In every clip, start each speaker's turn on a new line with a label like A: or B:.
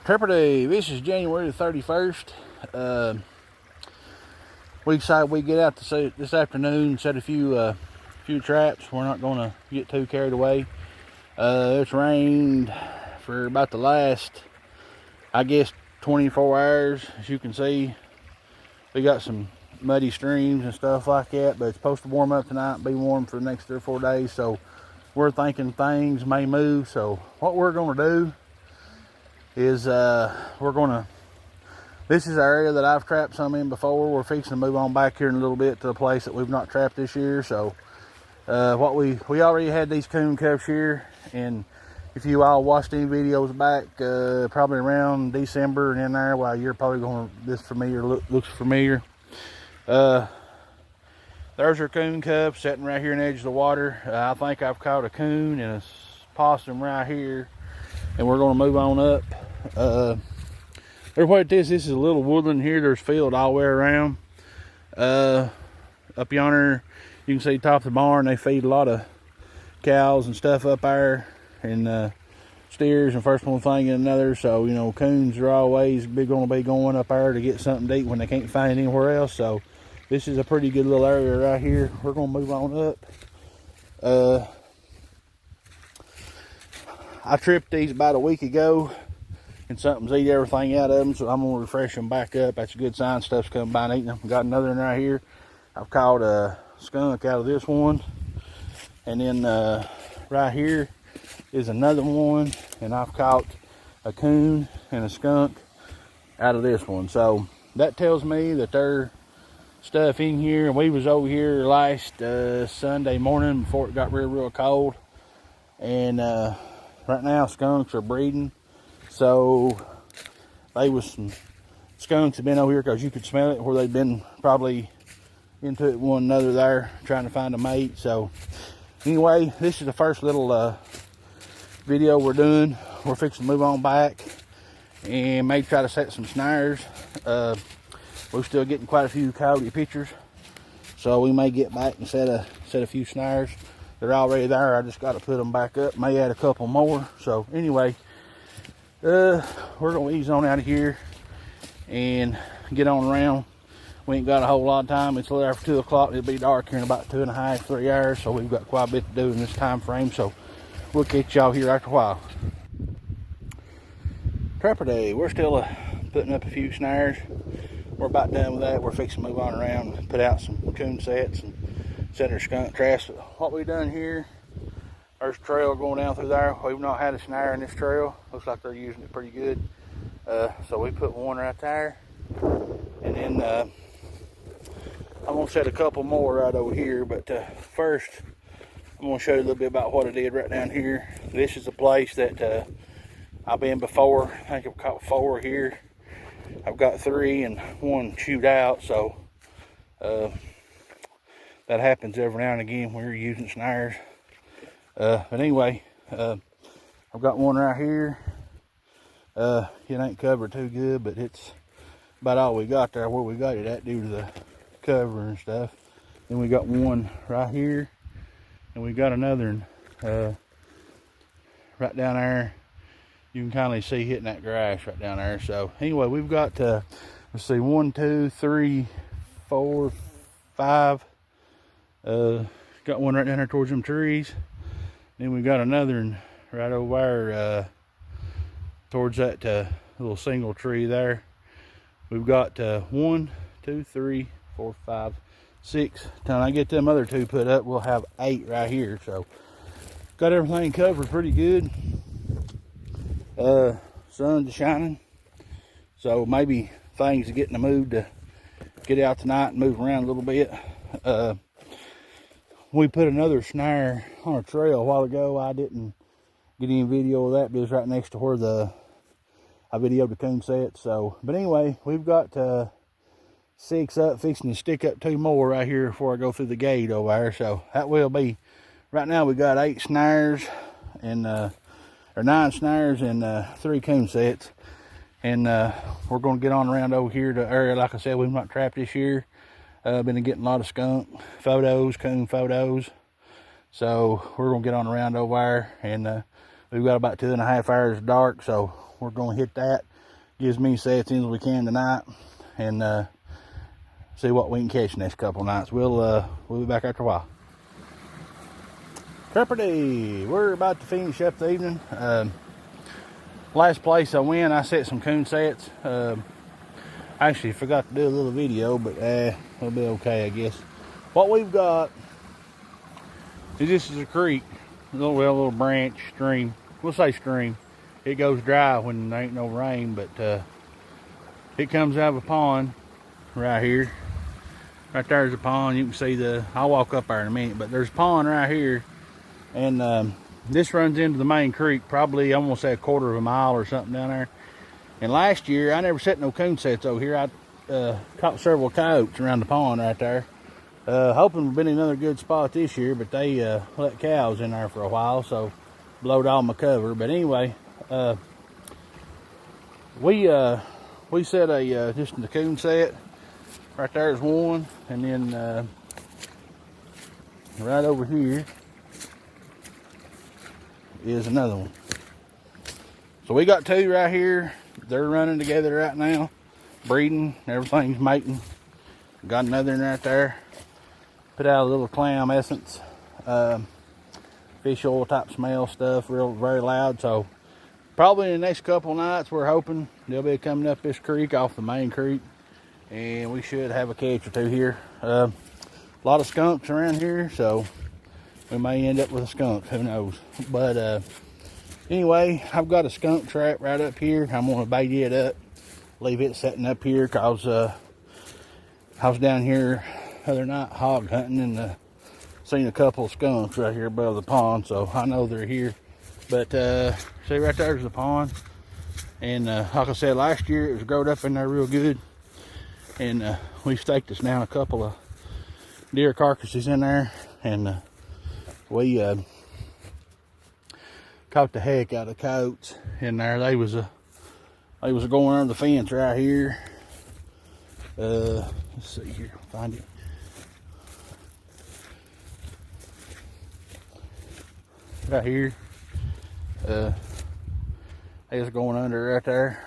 A: Trapper Day. This is January the 31st. We decided we'd get out this afternoon, set a few traps. We're not going to get too carried away. It's rained for about the last, I guess, 24 hours. As you can see, we got some muddy streams and stuff like that, but it's supposed to warm up tonight and be warm for the next 3 or 4 days. So we're thinking things may move. So what we're going to do is this is the area that I've trapped some in before. We're fixing to move on back here in a little bit to a place that we've not trapped this year. So what we already had these coon cubs here, and if you all watched any videos back, probably around December and in there, well, you're probably going to, this familiar, looks familiar. There's our coon cub sitting right here in the edge of the water. I think I've caught a coon and a possum right here, and we're going to move on up. There's what this is a little woodland here. There's field all the way around. Up yonder, you can see top of the barn. They feed a lot of cows and stuff up there, and steers and first one thing and another. So, you know, coons are always going to be going up there to get something to eat when they can't find it anywhere else. So this is a pretty good little area right here. We're going to move on up. I tripped these about a week ago, and something's eat everything out of them, so I'm going to refresh them back up. That's a good sign. Stuff's coming by and eating them. Got another one right here. I've caught a skunk out of this one. And then right here is another one, and I've caught a coon and a skunk out of this one. So that tells me that there's stuff in here. And we was over here last Sunday morning before it got real cold. And right now skunks are breeding. So they was some skunks have been over here because you could smell it, where they've been probably into it one another there trying to find a mate. So anyway, this is the first little video we're doing. We're fixing to move on back and maybe try to set some snares. We're still getting quite a few coyote pictures, so we may get back and set a few snares. They're already there. I just got to put them back up. May add a couple more. So anyway, we're gonna ease on out of here and get on around. We ain't got a whole lot of time. It's a little after 2 o'clock. It'll be dark here in about 2.5, 3 hours. So we've got quite a bit to do in this time frame. So we'll catch y'all here after a while. Trapper Day. We're still putting up a few snares. We're about done with that. We're fixing to move on around and put out some coon sets and set our skunk traps. What we've done here, there's a trail going down through there. We've not had a snare in this trail. Looks like they're using it pretty good. So we put one right there. And then I'm going to set a couple more right over here. But first, I'm going to show you a little bit about what I did right down here. This is a place that I've been before. I think I've caught 4 here. I've got 3 and 1 chewed out. So that happens every now and again when you're using snares. But anyway, I've got one right here. It ain't covered too good, but it's about all we got there where we got it at due to the cover and stuff. Then we got one right here, and we got another one right down there. You can kind of see hitting that grass right down there. So anyway, we've got let's see, 1, 2, 3, 4, 5. Got one right down there towards them trees. Then we got another one right over there towards that little single tree there. We've got 1, 2, 3, 4, 5, 6. Till I get them other 2 put up, we'll have 8 right here. So got everything covered pretty good. Sun's shining, so maybe things are getting the mood to get out tonight and move around a little bit. We put another snare on a trail a while ago. I didn't get any video of that, but it was right next to where I videoed the coon set. So, but anyway, we've got 6 up, fixing to stick up 2 more right here before I go through the gate over there. So that will be, right now we got 8 snares and or 9 snares and 3 coon sets. And we're going to get on around over here to the area. Like I said, we've not trapped this year. Been getting a lot of skunk photos, coon photos. So we're going to get on around over there. And we've got about 2.5 hours dark. So we're going to hit that. get as many sets in as we can tonight, and see what we can catch next couple nights. We'll be back after a while. Trapper Day, we're about to finish up the evening. Last place I went, I set some coon sets. I actually forgot to do a little video, but it'll be okay, I guess. What we've got is, this is a creek, a little branch, stream. We'll say stream. It goes dry when there ain't no rain, but it comes out of a pond right here. Right there's a pond. You can see I'll walk up there in a minute, but there's a pond right here, and this runs into the main creek, probably, I'm gonna say, a quarter of a mile or something down there. And last year, I never set no coon sets over here. I caught several coyotes around the pond right there. Hoping we've been in another good spot this year, but they let cows in there for a while, so blowed all my cover. But anyway, we set a just the coon set. Right there's one, and then right over here is another one. So we got two right here. They're running together right now, breeding. Everything's mating. Got another one right there. Put out a little clam essence, fish oil type smell stuff, very loud. So probably in the next couple of nights, we're hoping they'll be coming up this creek off the main creek, and we should have a catch or two here. A lot of skunks around here, so we may end up with a skunk, who knows. But anyway, I've got a skunk trap right up here. I'm gonna bait it up, leave it setting up here, cause I was down here the other night hog hunting, and seen a couple of skunks right here above the pond, so I know they're here. But see, right there's the pond, and like I said, last year it was growed up in there real good, and we staked us down a couple of deer carcasses in there, and we caught the heck out of coyotes in there. They was going under the fence right here. Let's see here, find it. Right here. They was going under right there.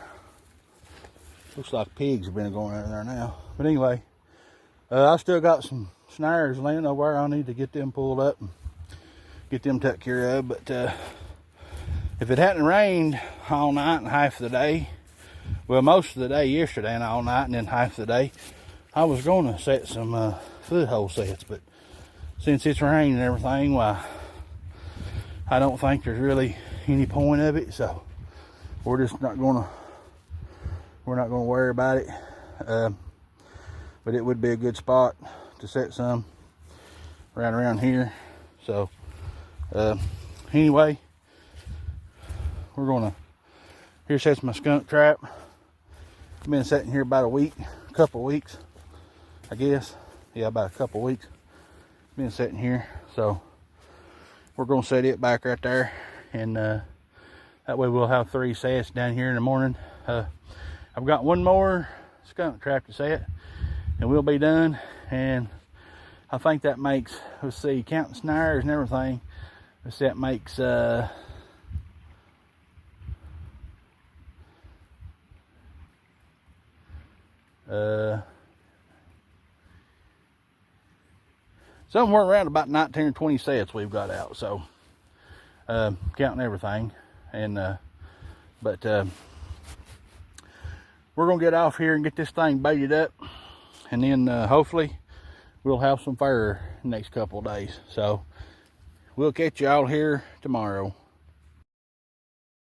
A: Looks like pigs have been going under there now. But anyway, I still got some snares laying over there. I need to get them pulled up and get them took care of. But if it hadn't rained all night and half of the day, well, most of the day yesterday and all night and then half of the day, I was going to set some foothold sets. But since it's raining and everything, why, I don't think there's really any point of it. So we're just not going to worry about it. But it would be a good spot to set some right around here. So anyway, we're gonna, here sets my skunk trap. I've been sitting here about a couple of weeks, I guess. Yeah, about a couple of weeks. Been sitting here, so we're gonna set it back right there, and that way we'll have 3 sets down here in the morning. I've got one more skunk trap to set, and we'll be done. And I think that makes, let's see, counting snares and everything, that makes somewhere around about 19 or 20 sets we've got out. So counting everything, and but we're gonna get off here and get this thing baited up, and then hopefully we'll have some fur the next couple of days. So we'll catch y'all here tomorrow.